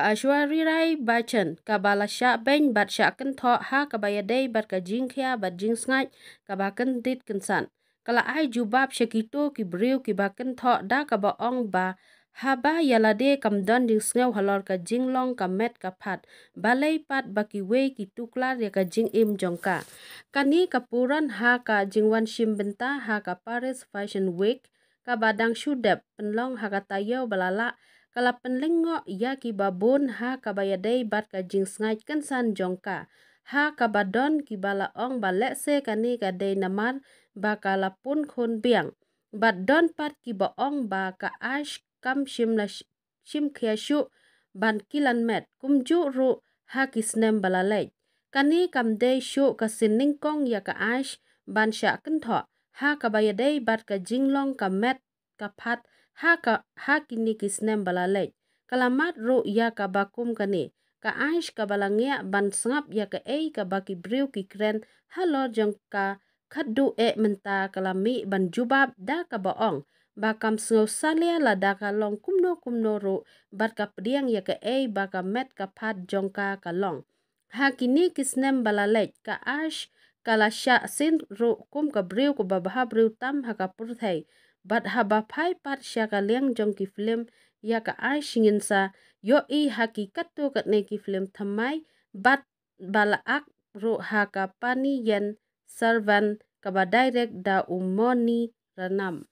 Aishwarya Rai Bachchan ka bala sha ben bat sha kan tho ha ka bayadei bat ka jingkhia bat jingsngai ka ba kan dit kansan kala ai jubab shakito ki briu ki ba kan tho da ka ba ong ba ha ba yalade kam don jing sngaw halor ka jinglong ka met ka phat balai pat ba ki we ki tuklar ya ka jing im jongka kani ka puran ha ka jingwan shim benta ha ka Paris Fashion Week ka badang shudep penlong ha ka tayo balala kala penlingo ya ki babon ha kabayadei bat ka jingsngai kansan jongka ha kabadon ki bala ong balek se kani ka dei namar ba kala pun khon biang bat don pat ki ba ong ba ka ash kam shim khiashu ban kilan met kumju ru ha ki snem balalek kani kam dei shu ka sining kong ya ka ash ban sha kan tho ha kabayadei bat ka jinglong ka met ka phat ha kini kisnem balalek kalamat ro ya ka bakum kani ka aish ka balangya ban sngap ya ka ka baki briu ki kren halo jong ka khadu menta kalami ban jubab da ka baong bakam sngau salia la da ka long kumno ro bat ka pdiang ya ka baka met ka phat jong ka long ha kini kisnem balalek ka aish kala sha sin ro kum ka briu ko babha briu tam ha ka purthai bat haba phai pat syaka liang jong ki film ya ka ai shingin sa yo I hakikat tu kat ne ki film thamai bat bala ak ro ha ka pani yen servan ka ba direct da umoni ranam